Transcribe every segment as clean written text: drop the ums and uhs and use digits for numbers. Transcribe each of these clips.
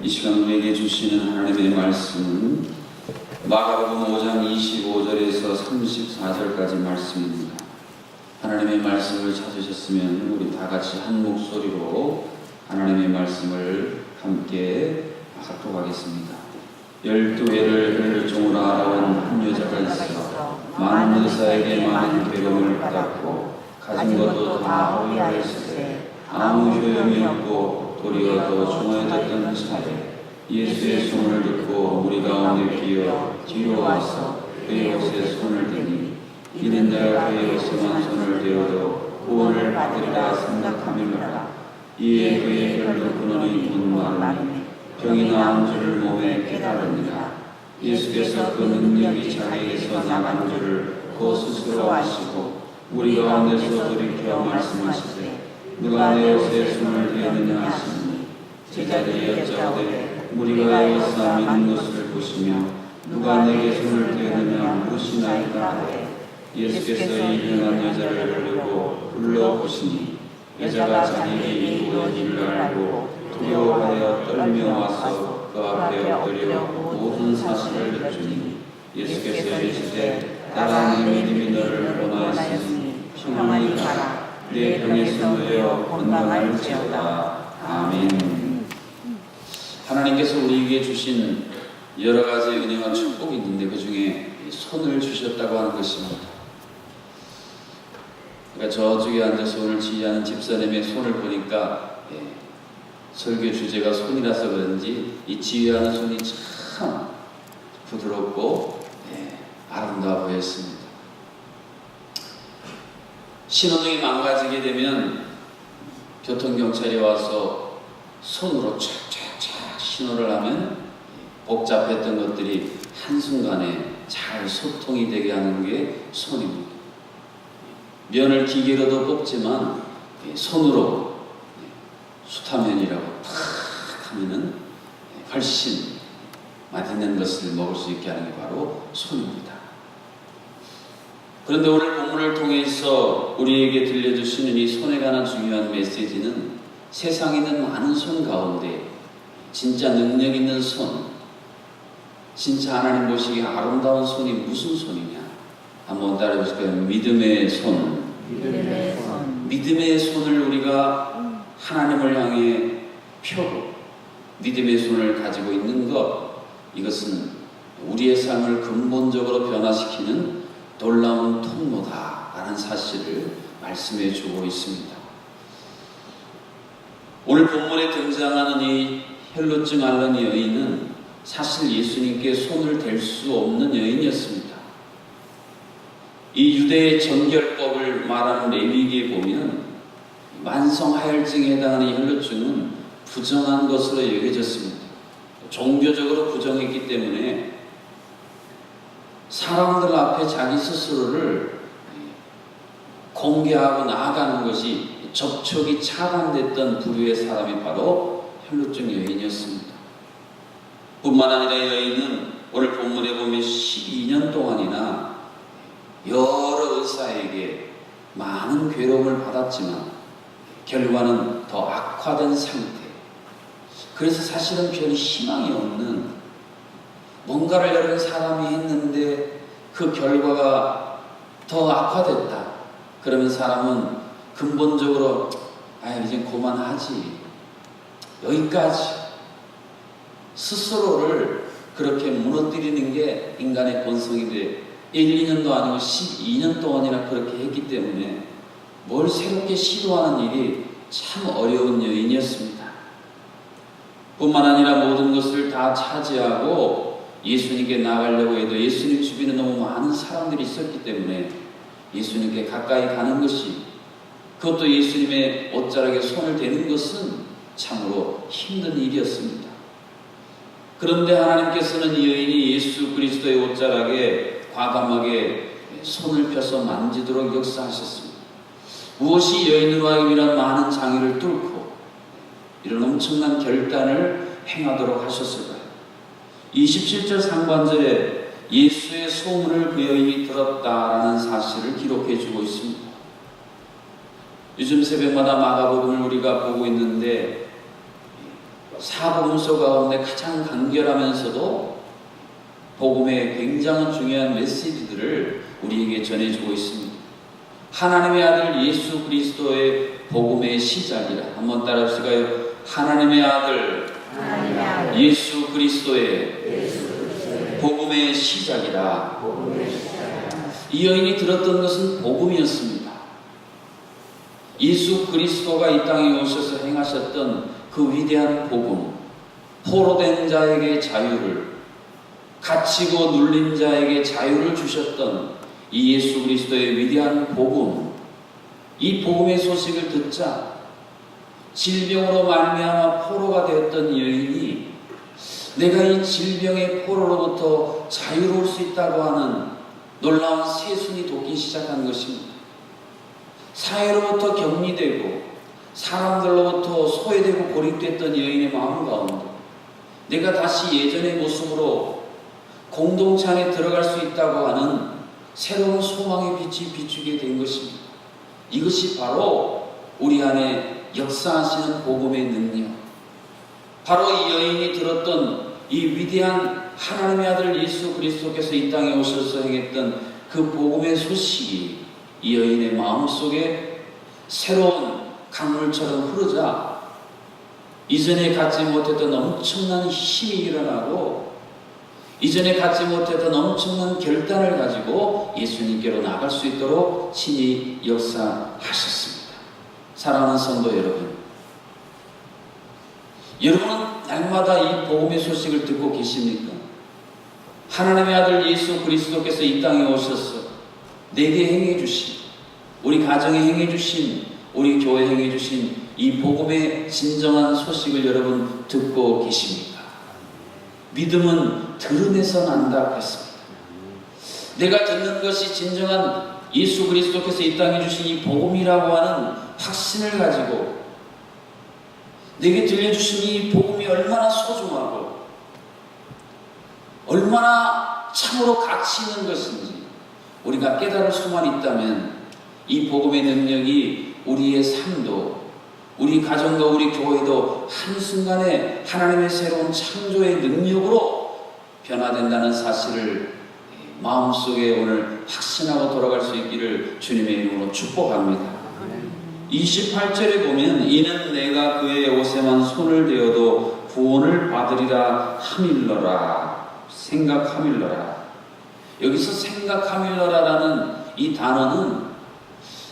이 시간 우리에게 주시는 하나님의 말씀은 마가복음 5장 25절에서 34절까지 말씀입니다. 하나님의 말씀을 찾으셨으면 우리 다 같이 한 목소리로 하나님의 말씀을 함께 합독하겠습니다. 12회를 혈종으로 알아온 한 여자가 있어 많은 의사에게 많은 괴로움을 받았고 가진 것도 다 허비하였으되 아무 효용이 없고 도리어 더 중하여졌던 차에 예수의 손을 듣고 무리 가운데 끼어 뒤로 와서 그의 옷에 손을 대니 이는 내가 그의 옷에만 손을 대어도 구원을 받으리라 생각하밀라. 이에 그의 혈로 근원이 곧 마르니 병이 나은 줄을 몸에 깨달으니라. 예수께서 그 능력이 자기에게서 나간 줄을 그 스스로 아시고 무리 가운데서 돌이켜 말씀하시되 누가 내 옷에 손을 대느냐 하시니 제자들이 여짜오되 무리가 에워싸 믿는 것을 보시며 누가 내게 손을 대느냐 물으시나이까 하되 예수께서 이 행한 여자를 부르고 불러보시니 여자가 자기에게 이루어진 일을 알고 두려워하여 떨며 와서 그 앞에 엎드려 모든 사실을 여쭈니 예수께서 이르시되 딸아 네 믿음이 너를 구원하였으니 평안히 가라. 내 병에서 놓여 건강할지어다. 아멘. 하나님께서 우리에게 주신 여러 가지 은혜와 축복이 있는데 그 중에 손을 주셨다고 하는 것입니다. 그러니까 저쪽에 앉아서 오늘 지휘하는 집사님의 손을 보니까 설교 주제가 손이라서 그런지 이 지휘하는 손이 참 부드럽고 아름다워 보였습니다. 신호등이 망가지게 되면 교통경찰이 와서 손으로 촥촥촥 신호를 하면 복잡했던 것들이 한순간에 잘 소통이 되게 하는 게 손입니다. 면을 기계로도 뽑지만 손으로 수타면이라고 탁 하면은 훨씬 맛있는 것을 먹을 수 있게 하는 게 바로 손입니다. 그런데 오늘 본문을 통해서 우리에게 들려주시는 이 손에 관한 중요한 메시지는 세상에 있는 많은 손 가운데 진짜 능력 있는 손, 진짜 하나님 보시기에 아름다운 손이 무슨 손이냐? 한번 따라해보실까요? 믿음의 손. 믿음의 손. 믿음의 손을 우리가 하나님을 향해 펴고 믿음의 손을 가지고 있는 것, 이것은 우리의 삶을 근본적으로 변화시키는 놀라운 통로다라는 사실을 말씀해 주고 있습니다. 오늘 본문에 등장하는 이 혈루증 앓는 여인은 사실 예수님께 손을 댈 수 없는 여인이었습니다. 이 유대의 정결법을 말하는 레위기에 보면 만성하혈증에 해당하는 이 혈루증은 부정한 것으로 여겨졌습니다. 종교적으로 부정했기 때문에 사람들 앞에 자기 스스로를 공개하고 나아가는 것이 접촉이 차단됐던 부류의 사람이 바로 혈루증 여인이었습니다. 뿐만 아니라 여인은 오늘 본문에 보면 12년 동안이나 여러 의사에게 많은 괴로움을 받았지만 결과는 더 악화된 상태. 그래서 사실은 별 희망이 없는 뭔가를 여러 사람이 했는데 그 결과가 더 악화됐다. 그러면 사람은 근본적으로 이제 그만하지. 여기까지. 스스로를 그렇게 무너뜨리는 게 인간의 본성인데 1, 2년도 아니고 12년 동안이나 그렇게 했기 때문에 뭘 새롭게 시도하는 일이 참 어려운 여인이었습니다. 뿐만 아니라 모든 것을 다 차지하고 예수님께 나가려고 해도 예수님 주변에 너무 많은 사람들이 있었기 때문에 예수님께 가까이 가는 것이, 그것도 예수님의 옷자락에 손을 대는 것은 참으로 힘든 일이었습니다. 그런데 하나님께서는 이 여인이 예수 그리스도의 옷자락에 과감하게 손을 펴서 만지도록 역사하셨습니다. 무엇이 여인으로 하여금 이런 많은 장애를 뚫고 이런 엄청난 결단을 행하도록 하셨을까요? 27절 상반절에 예수의 소문을 그 여인이 들었다라는 사실을 기록해 주고 있습니다. 요즘 새벽마다 마가복음을 우리가 보고 있는데 사복음서 가운데 가장 간결하면서도 복음의 굉장히 중요한 메시지들을 우리에게 전해주고 있습니다. 하나님의 아들 예수 그리스도의 복음의 시작이라. 한번 따라합시다요. 하나님의 아들 예수 그리스도의 복음의 시작이라. 이 여인이 들었던 것은 복음이었습니다. 예수 그리스도가 이 땅에 오셔서 행하셨던 그 위대한 복음, 포로된 자에게 자유를, 갇히고 눌린 자에게 자유를 주셨던 이 예수 그리스도의 위대한 복음, 이 복음의 소식을 듣자 질병으로 말미암아 포로가 되었던 여인이 내가 이 질병의 포로로부터 자유로울 수 있다고 하는 놀라운 새순이 돋기 시작한 것입니다. 사회로부터 격리되고 사람들로부터 소외되고 고립됐던 여인의 마음 가운데 내가 다시 예전의 모습으로 공동체 안에 들어갈 수 있다고 하는 새로운 소망의 빛이 비추게 된 것입니다. 이것이 바로 우리 안에 역사하시는 복음의 능력, 바로 이 여인이 들었던 이 위대한 하나님의 아들 예수 그리스도께서 이 땅에 오셔서 행했던 그 복음의 소식이 이 여인의 마음속에 새로운 강물처럼 흐르자 이전에 갖지 못했던 엄청난 힘이 일어나고 이전에 갖지 못했던 엄청난 결단을 가지고 예수님께로 나갈 수 있도록 친히 역사하셨습니다. 사랑하는 성도 여러분, 여러분은 날마다 이 복음의 소식을 듣고 계십니까? 하나님의 아들 예수 그리스도께서 이 땅에 오셔서 내게 행해 주신, 우리 가정에 행해 주신, 우리 교회에 행해 주신 이 복음의 진정한 소식을 여러분 듣고 계십니까? 믿음은 들음에서 난다 했습니다. 내가 듣는 것이 진정한 예수 그리스도께서 이 땅에 주신 이 복음이라고 하는 확신을 가지고 내게 들려주신 이 복음이 얼마나 소중하고 얼마나 참으로 가치 있는 것인지 우리가 깨달을 수만 있다면 이 복음의 능력이 우리의 삶도, 우리 가정과 우리 교회도 한순간에 하나님의 새로운 창조의 능력으로 변화된다는 사실을 마음속에 오늘 확신하고 돌아갈 수 있기를 주님의 이름으로 축복합니다. 28절에 보면 이는 내가 그의 옷에만 손을 대어도 구원을 받으리라 하밀러라. 생각하밀러라. 여기서 생각하밀러라라는 이 단어는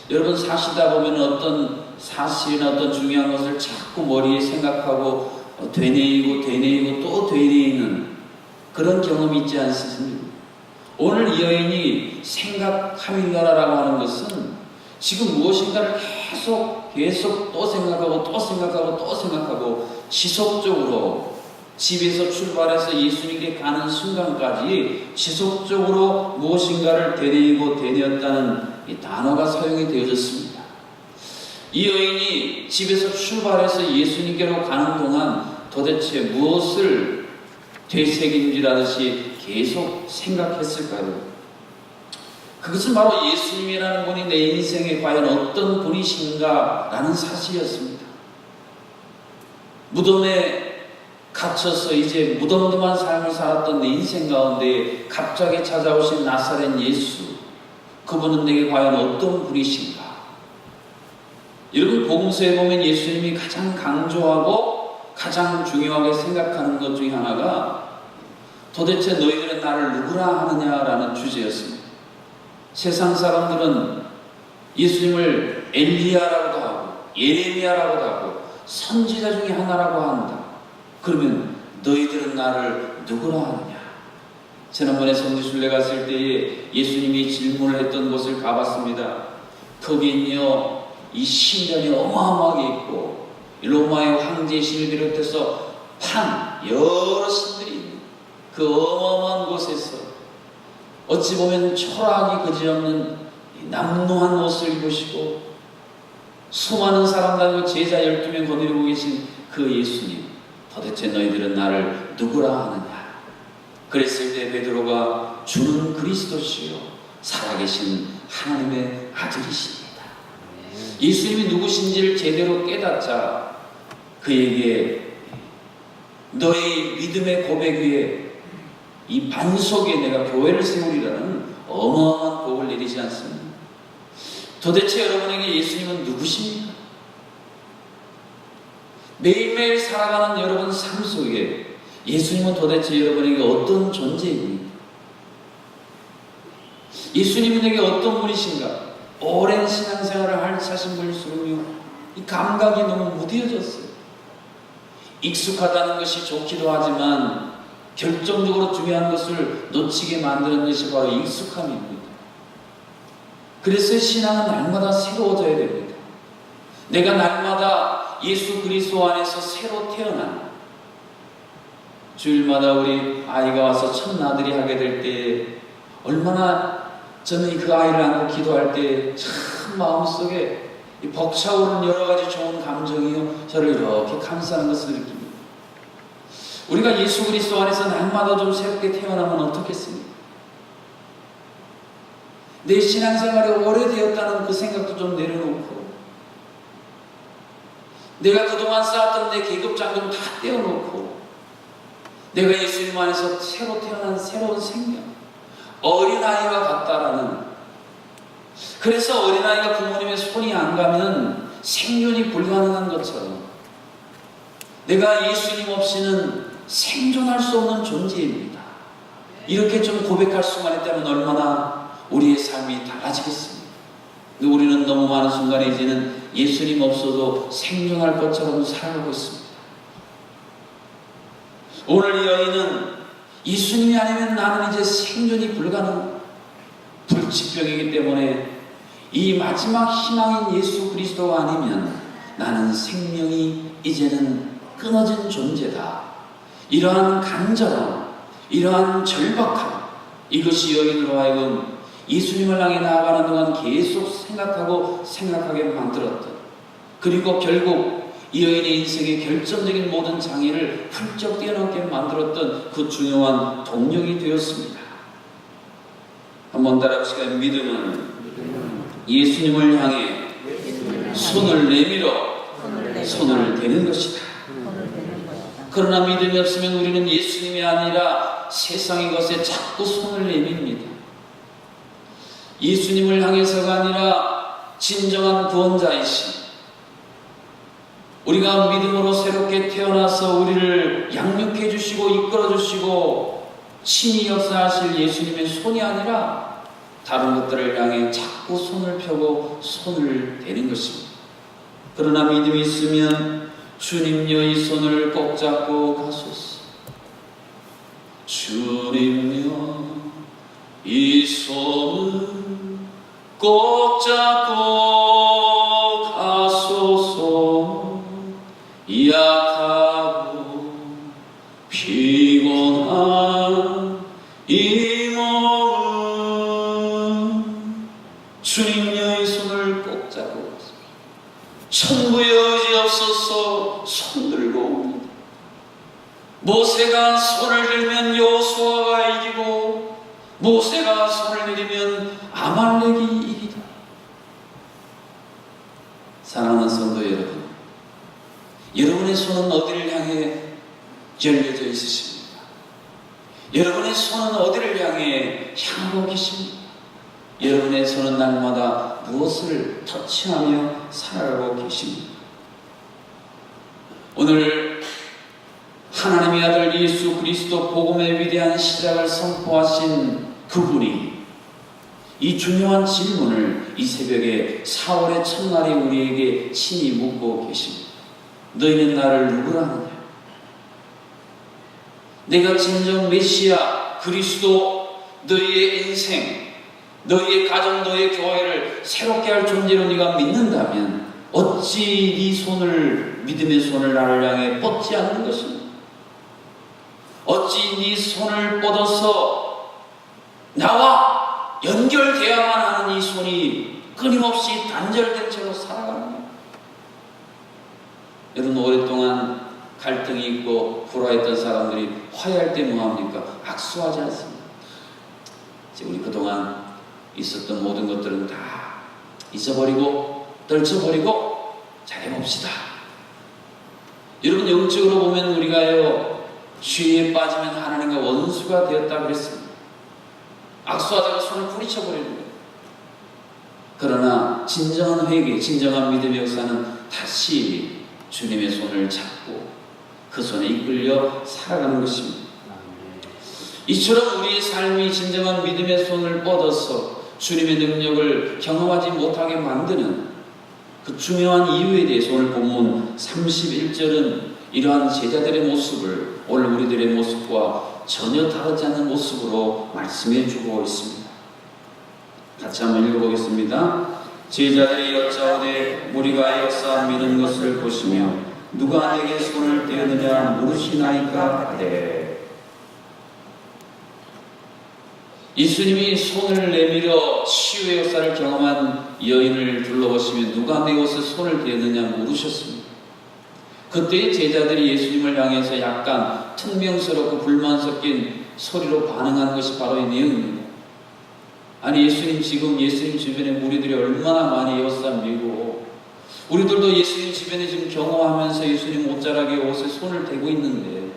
여러분 사시다 보면 어떤 사실이나 어떤 중요한 것을 자꾸 머리에 생각하고 되뇌이고 또 되뇌이는 그런 경험이 있지 않습니까? 오늘 이 여인이 생각하밀러라라고 하는 것은 지금 무엇인가를 계속 또 생각하고 지속적으로 집에서 출발해서 예수님께 가는 순간까지 지속적으로 무엇인가를 되뇌이고 되뇌었다는 이 단어가 사용이 되어졌습니다. 이 여인이 집에서 출발해서 예수님께로 가는 동안 도대체 무엇을 되새김질하듯이 계속 생각했을까요? 그것은 바로 예수님이라는 분이 내 인생에 과연 어떤 분이신가 라는 사실이었습니다. 무덤에 갇혀서 이제 무덤덤한 삶을 살았던 내 인생 가운데 갑자기 찾아오신 나사렛 예수, 그분은 내게 과연 어떤 분이신가? 여러분 복음서에 보면 예수님이 가장 강조하고 가장 중요하게 생각하는 것 중에 하나가 도대체 너희들은 나를 누구라 하느냐라는 주제였습니다. 세상 사람들은 예수님을 엘리야라고도 하고 예레미야라고도 하고 선지자 중에 하나라고 한다. 그러면 너희들은 나를 누구라 하느냐? 지난번에 성지순례 갔을 때에 예수님이 질문을 했던 곳을 가봤습니다. 거기는요 이 신전이 어마어마하게 있고 로마의 황제의 신을 비롯해서 여러 신들이 있는 그 어마어마한 곳에서 어찌 보면 초라하기 그지없는 남루한 옷을 입으시고 수많은 사람들과 제자 12명 거느리고 계신 그 예수님, 도대체 너희들은 나를 누구라 하느냐? 그랬을 때 베드로가 주는 그리스도시요 살아계신 하나님의 아들이십니다. 예수님이 누구신지를 제대로 깨닫자 그에게 너의 믿음의 고백 위에 이 반석에 내가 교회를 세우리라는 어마어마한 복을 내리지 않습니다. 도대체 여러분에게 예수님은 누구십니까? 매일매일 살아가는 여러분 삶 속에 예수님은 도대체 여러분에게 어떤 존재입니까? 예수님은 내게 어떤 분이신가? 오랜 신앙생활을 하신 분일수록요, 이 감각이 너무 무뎌졌어요. 익숙하다는 것이 좋기도 하지만 결정적으로 중요한 것을 놓치게 만드는 것이 바로 익숙함입니다. 그래서 신앙은 날마다 새로워져야 됩니다. 내가 날마다 예수 그리스도 안에서 새로 태어난, 주일마다 우리 아이가 와서 첫 나들이 하게 될 때 얼마나 저는 그 아이를 안고 기도할 때 참 마음속에 이 벅차오르는 여러 가지 좋은 감정이요, 저를 이렇게 감싸는 것을 느낍니다. 우리가 예수 그리스도 안에서 날마다 좀 새롭게 태어나면 어떻겠습니까? 내 신앙생활이 오래되었다는 그 생각도 좀 내려놓고, 내가 그동안 쌓았던 내 계급장 좀 다 떼어놓고, 내가 예수님 안에서 새로 태어난 새로운 생명, 어린아이와 같다라는, 그래서 어린아이가 부모님의 손이 안 가면 생존이 불가능한 것처럼 내가 예수님 없이는 생존할 수 없는 존재입니다. 이렇게 좀 고백할 수만 있다면 얼마나 우리의 삶이 달라지겠습니까? 근데 우리는 너무 많은 순간에 이제는 예수님 없어도 생존할 것처럼 살아가고 있습니다. 오늘 이 여인은 예수님이 아니면 나는 이제 생존이 불가능, 불치병이기 때문에 이 마지막 희망인 예수 그리스도가 아니면 나는 생명이 이제는 끊어진 존재다. 이러한 간절함, 이러한 절박함, 이것이 여인으로 하여금 예수님을 향해 나아가는 동안 계속 생각하게 만들었던, 그리고 결국 이 여인의 인생의 결정적인 모든 장애를 훌쩍 뛰어넘게 만들었던 그 중요한 동력이 되었습니다. 한번 따라합시다. 믿음은 예수님을 향해 손을 내밀어 손을 대는 것이다. 그러나 믿음이 없으면 우리는 예수님이 아니라 세상의 것에 자꾸 손을 내밉니다. 예수님을 향해서가 아니라 진정한 구원자이신, 우리가 믿음으로 새롭게 태어나서 우리를 양육해 주시고 이끌어 주시고 친히 역사하실 예수님의 손이 아니라 다른 것들을 향해 자꾸 손을 펴고 손을 대는 것입니다. 그러나 믿음이 있으면 주님여 이 손을 꼭 잡고 가소서. 주님여 이 손을 꼭 잡고 가소서. 약하고 피곤한 이 몸은 주님여 이 손을 꼭 잡고 가소서. 천부의 의지 없어서 손 들고 옵니다. 모세가 손을 들면 여호수아가 이기고, 모세가 손을 내리면 아말렉이 이기다. 사랑하는 성도 여러분, 여러분의 손은 어디를 향해 열려져 있으십니까? 여러분의 손은 어디를 향해 향하고 계십니까? 여러분의 손은 날마다 무엇을 터치하며 살아가고 계십니까? 오늘 하나님의 아들 예수 그리스도 복음의 위대한 시작을 선포하신 그분이 이 중요한 질문을 이 새벽에 4월의 첫날에 우리에게 친히 묻고 계십니다. 너희는 나를 누구라 하느냐? 내가 진정 메시아 그리스도, 너희의 인생, 너희의 가정, 너희의 교회를 새롭게 할 존재로 네가 믿는다면 어찌 네 손을, 믿음의 손을 나를 향해 뻗지 않는 것입니까? 어찌 네 손을 뻗어서 나와 연결되어야만 하는 이 손이 끊임없이 단절된 채로 살아가느냐? 여러분, 오랫동안 갈등이 있고 불화했던 사람들이 화해할 때 뭐합니까? 악수하지 않습니다. 이제 우리 그동안 있었던 모든 것들은 다 잊어버리고 떨쳐버리고 잘해봅시다. 여러분, 영적으로 보면 우리가요, 죄에 빠지면 하나님과 원수가 되었다 그랬습니다. 악수하다가 손을 뿌리쳐버리는 거예요. 그러나 진정한 회개, 진정한 믿음의 역사는 다시 주님의 손을 잡고 그 손에 이끌려 살아가는 것입니다. 이처럼 우리의 삶이 진정한 믿음의 손을 뻗어서 주님의 능력을 경험하지 못하게 만드는 그 중요한 이유에 대해서 오늘 본문 31절은 이러한 제자들의 모습을 오늘 우리들의 모습과 전혀 다르지 않는 모습으로 말씀해 주고 있습니다. 같이 한번 읽어보겠습니다. 제자들이 여짜오되 무리가 역사하는 것을 보시며 누가 내게 손을 떼었느냐 물으시나이까 하되. 예수님이 손을 내밀어 치유의 역사를 경험한 여인을 둘러보시며 누가 내 옷에 손을 떼었느냐 물으셨습니다. 그때 제자들이 예수님을 향해서 약간 퉁명스럽고 불만 섞인 소리로 반응하는 것이 바로 이 내용입니다. 아니, 예수님 지금 예수님 주변에 무리들이 얼마나 많이 에워싸매고 우리들도 예수님 주변에 지금 경험하면서 예수님 옷자락에 옷에 손을 대고 있는데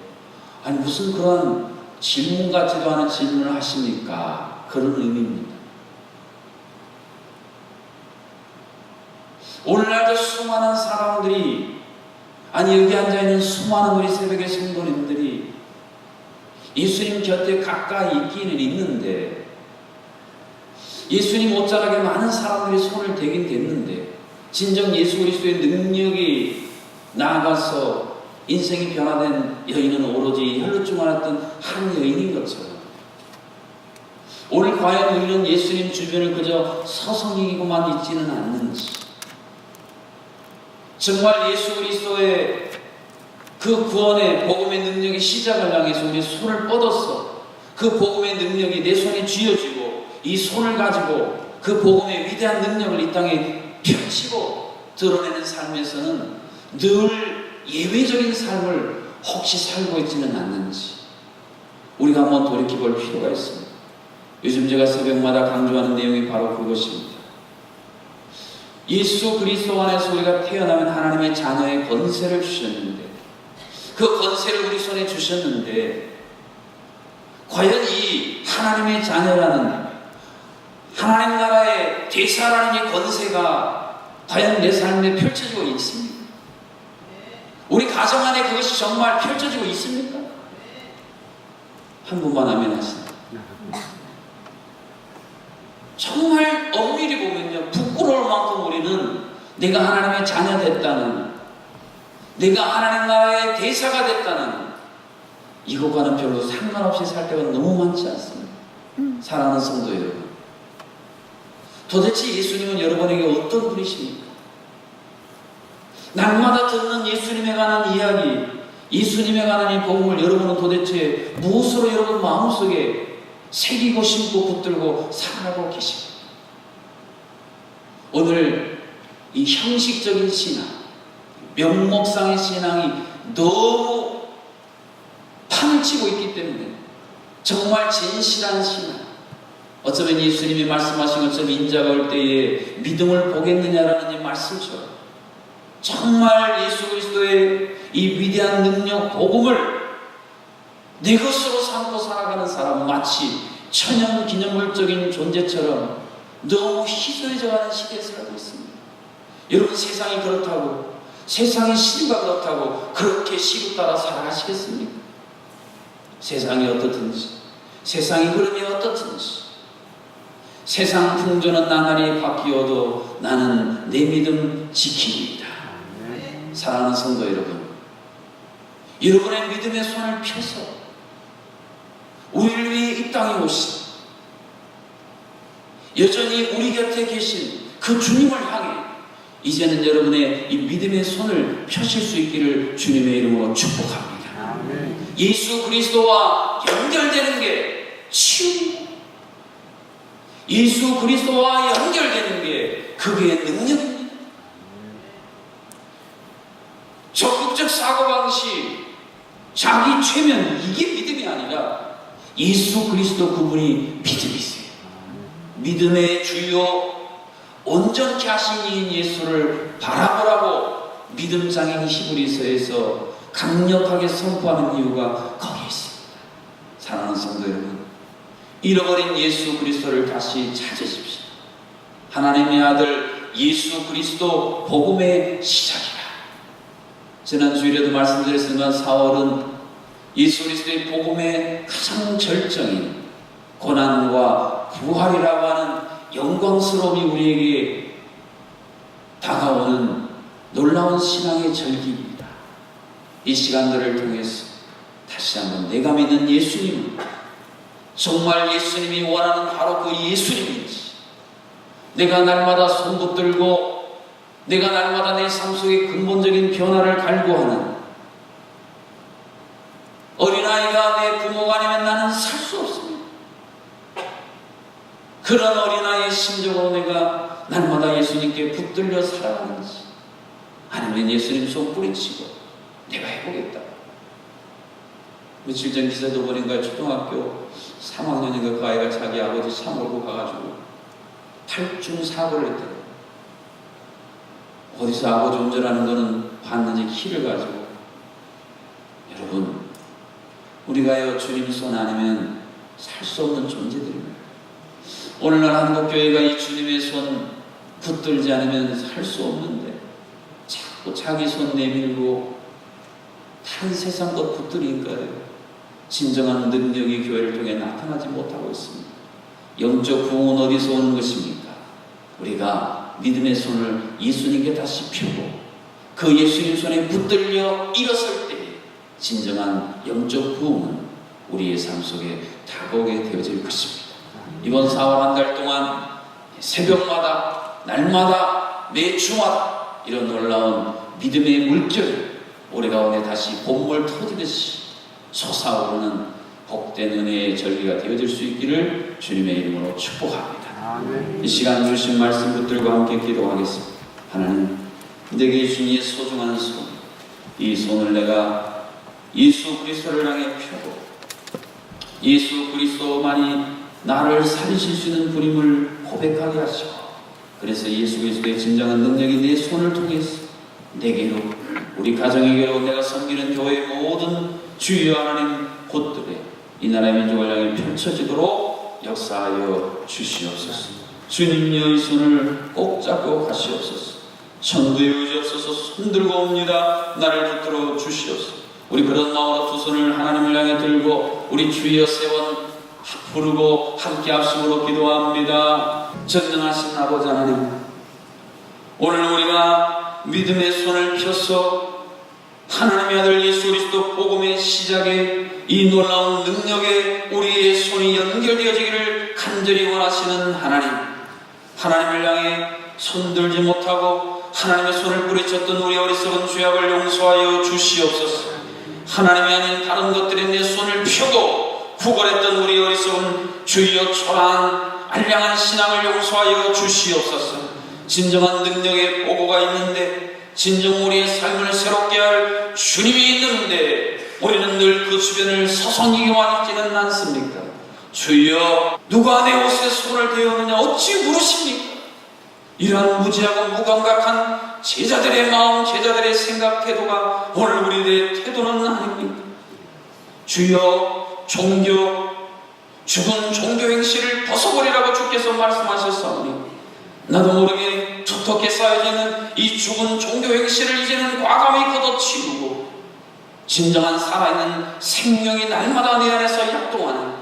아니 무슨 그런 질문 같지도 않은 질문을 하십니까? 그런 의미입니다. 오늘날도 수많은 사람들이 아니 여기 앉아있는 수많은 우리 새벽의 성도님들이 예수님 곁에 가까이 있기는 있는데 예수님 옷자락에 많은 사람들이 손을 대긴 됐는데 진정 예수 그리스도의 능력이 나아가서 인생이 변화된 여인은 오로지 혈루증 앓았던 한 여인인 것처럼 오늘 과연 우리는 예수님 주변을 그저 서성이고만 있지는 않는지 정말 예수 그리스도의 그 구원의 복음의 능력이 시작을 향해서 우리 손을 뻗어서 그 복음의 능력이 내 손에 쥐어지고 이 손을 가지고 그 복음의 위대한 능력을 이 땅에 펼치고 드러내는 삶에서는 늘 예외적인 삶을 혹시 살고 있지는 않는지 우리가 한번 돌이켜볼 필요가 있습니다. 요즘 제가 새벽마다 강조하는 내용이 바로 그것입니다. 예수 그리스도 안에서 우리가 태어나면 하나님의 자녀의 권세를 주셨는데 그 권세를 우리 손에 주셨는데 과연 이 하나님의 자녀라는 하나님 나라의 대사라는 이 권세가 과연 내 삶에 펼쳐지고 있습니까? 우리 가정 안에 그것이 정말 펼쳐지고 있습니까? 한 분만 아멘 하시다. 정말 엄밀히 보면요 부끄러울 만큼 우리는 내가 하나님의 자녀 됐다는 내가 하나님 나라의 대사가 됐다는 이것과는 별로 상관없이 살 때가 너무 많지 않습니다. 사랑하는 성도 여러분, 도대체 예수님은 여러분에게 어떤 분이십니까? 날마다 듣는 예수님에 관한 이야기, 예수님에 관한 이 복음을 여러분은 도대체 무엇으로 여러분 마음속에 새기고 심고 붙들고 살아가고 계십니까? 오늘 이 형식적인 신앙, 명목상의 신앙이 너무 판을 치고 있기 때문에 정말 진실한 신앙, 어쩌면 예수님이 말씀하신 것처럼 인자가 올 때에 믿음을 보겠느냐라는 이 말씀처럼 정말 예수 그리스도의 이 위대한 능력 복음을 내 것으로 삼고 살아가는 사람 마치 천연 기념물적인 존재처럼 너무 희소해져가는 시대에 살고 있습니다. 여러분 세상이 그렇다고 세상의 시류가 그렇다고 그렇게 시류 따라 살아가시겠습니까? 세상이 어떻든지 세상이 흐름이 어떻든지 세상 풍조는 나날이 바뀌어도 나는 내 믿음 지킵니다. 사랑하는 성도 여러분, 여러분의 믿음의 손을 펴서 우리를 위해 이 땅에 오신 여전히 우리 곁에 계신 그 주님을 향해 이제는 여러분의 이 믿음의 손을 펴실 수 있기를 주님의 이름으로 축복합니다. 아멘. 예수 그리스도와 연결되는 게 치유입니다. 예수 그리스도와 연결되는 게 그게 능력입니다. 적극적 사고방식, 자기 최면, 이게 믿음이 아니라 예수 그리스도 그분이 믿음이세요. 믿음의 주요 온전케 하신 이인 예수를 바라보라고 믿음 장인 히브리서에서 강력하게 선포하는 이유가 거기에 있습니다. 사랑하는 성도 여러분, 잃어버린 예수 그리스도를 다시 찾으십시오. 하나님의 아들 예수 그리스도 복음의 시작이라. 지난주일에도 말씀드렸지만 4월은 예수 그리스도의 복음의 가장 절정인 고난과 부활이라고 하는 영광스러움이 우리에게 다가오는 놀라운 신앙의 절기입니다. 이 시간들을 통해서 다시 한번 내가 믿는 예수님, 정말 예수님이 원하는 바로 그 예수님인지, 내가 날마다 손 붙들고 내가 날마다 내 삶 속에 근본적인 변화를 갈구하는 어린아이가 내 부모가 아니면 나는 살 수 없습니다. 그런 어린아이의 심정으로 내가 날마다 예수님께 붙들려 살아가는지, 아니면 예수님 손 뿌리치고 내가 해보겠다. 며칠 전 기사도 보니까 초등학교 3학년인가 그 아이가 자기 아버지 차 몰고 가가지고 8중 사고를 했대요. 어디서 아버지 운전하는 거는 봤는지 키를 가지고. 여러분, 우리가요 주님 손 아니면 살 수 없는 존재들입니다. 오늘날 한국교회가 이 주님의 손 붙들지 않으면 살 수 없는데 자꾸 자기 손 내밀고 다른 세상 것 붙들이니까요, 진정한 능력이 교회를 통해 나타나지 못하고 있습니다. 영적 부흥은 어디서 오는 것입니까? 우리가 믿음의 손을 예수님께 다시 펴고 그 예수님 손에 붙들려 일어설 때 진정한 영적 부흥은 우리의 삶 속에 다가오게 되어질 것입니다. 이번 4월 한 달 동안 새벽마다 날마다 매 주마다 이런 놀라운 믿음의 물결이 우리 가운데 다시 봄물 터지듯이 솟아오르는 복된 은혜의 절기가 되어질 수 있기를 주님의 이름으로 축복합니다. 아멘. 이 시간 주신 말씀 붙들고 함께 기도하겠습니다. 하나님, 내게 주신 이 소중한 손, 이 손을 내가 예수 그리스도를 향해 펴고 예수 그리스도만이 나를 살리실 수 있는 분임을 고백하게 하시고, 그래서 예수 그리스도의 진정한 능력이 내 손을 통해서 내게로, 우리 가정에게로, 내가 섬기는 교회의 모든 주여 하나님 곳들에 이 나라의 민족을 향해 펼쳐지도록 역사하여 주시옵소서. 주님여 이 손을 꼭 잡고 가시옵소서. 천부의 의지 없어서 손들고 옵니다. 나를 붙들어 주시옵소서. 우리 그런 마음으로 두 손을 하나님을 향해 들고 우리 주여 세 번 부르고 함께 합심으로 기도합니다. 전능하신 아버지 하나님, 오늘 우리가 믿음의 손을 펴서 하나님의 아들 예수 그리스도 복음의 시작에 이 놀라운 능력에 우리의 손이 연결되어지기를 간절히 원하시는 하나님, 하나님을 향해 손들지 못하고 하나님의 손을 뿌리쳤던 우리 어리석은 죄악을 용서하여 주시옵소서. 하나님이 아닌 다른 것들에 내 손을 펴고 구걸했던 우리 어리석은 주여 초라한 알량한 신앙을 용서하여 주시옵소서. 진정한 능력의 보고가 있는데, 진정 우리의 삶을 새롭게 할 주님이 있는데 우리는 늘 그 주변을 서성이기만 있지는 않습니까? 주여, 누가 내 옷에 손을 대었느냐 어찌 물으십니까? 이러한 무지하고 무감각한 제자들의 마음, 제자들의 생각, 태도가 오늘 우리의 태도는 아닙니까? 주여, 종교, 죽은 종교 행실을 벗어버리라고 주께서 말씀하셨사오니 나도 모르게 두텁게 쌓여지는 이 죽은 종교 행실을 이제는 과감히 걷어치우고 진정한 살아있는 생명이 날마다 내 안에서 약동하는,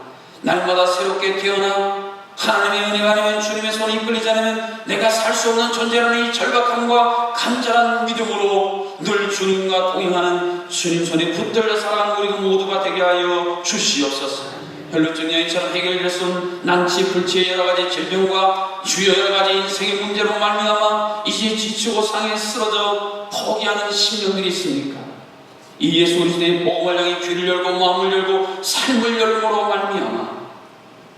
날마다 새롭게 태어나 하나님의 은혜가 아니면 주님의 손이 이끌리지 않으면 내가 살 수 없는 존재라는 이 절박함과 간절한 믿음으로 늘 주님과 동행하는 주님 손에 붙들려 살아가는 우리 모두가 되게 하여 주시옵소서. 혈루증 여인처럼 해결될 수 없는 난치, 불치의 여러가지 질병과 주여 여러가지 인생의 문제로 말미암아 이제 지치고 상해 쓰러져 포기하는 심령들이 있습니까? 이 예수 그리스도의 복음을 향해 귀를 열고 마음을 열고 삶을 열므로 말미암아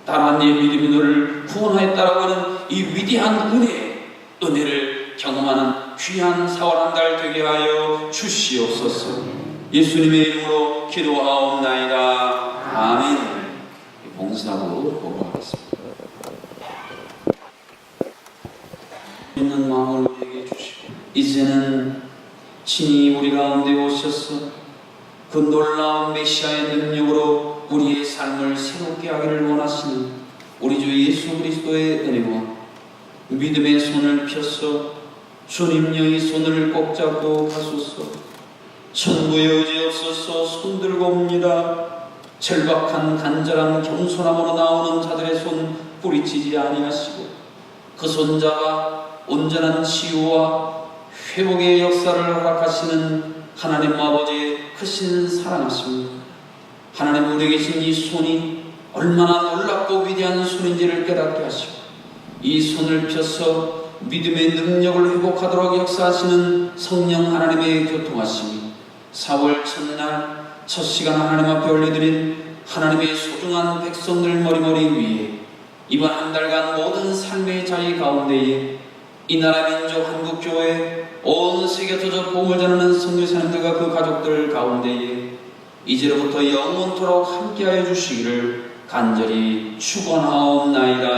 따라한 네 믿음이 너를 구원하였다라고 하는 이 위대한 은혜를 경험하는 귀한 4월 한 달 되게 하여 주시옵소서. 예수님의 이름으로 기도하옵나이다. 아멘. 봉사하고 보고하겠습니다. 있는 마음을 우리에게 주시고 이제는 친히 우리 가운데 오셔서 그 놀라운 메시아의 능력으로 우리의 삶을 새롭게 하기를 원하시는 우리 주 예수 그리스도의 은혜와 믿음의 손을 펴서 주님의 손을 꼭 잡고 가소서. 천부의 의지 없어서 손들고 옵니다. 절박한 간절한 겸손함으로 나오는 자들의 손 뿌리치지 아니하시고 그 손 잡아 온전한 치유와 회복의 역사를 허락하시는 하나님 아버지의 크신 사랑하십니다. 하나님 우리에게 계신 이 손이 얼마나 놀랍고 위대한 손인지를 깨닫게 하시고 이 손을 펴서 믿음의 능력을 회복하도록 역사하시는 성령 하나님의 교통하심이 4월 첫날 첫 시간 하나님 앞에 올려드린 하나님의 소중한 백성들 머리머리 위에 이번 한 달간 모든 삶의 자리 가운데에 이 나라 민족 한국교회 온 세계 터져 복음을 전하는 선교사님들과 그 가족들 가운데에 이제로부터 영원토록 함께하여 주시기를 간절히 축원하옵나이다.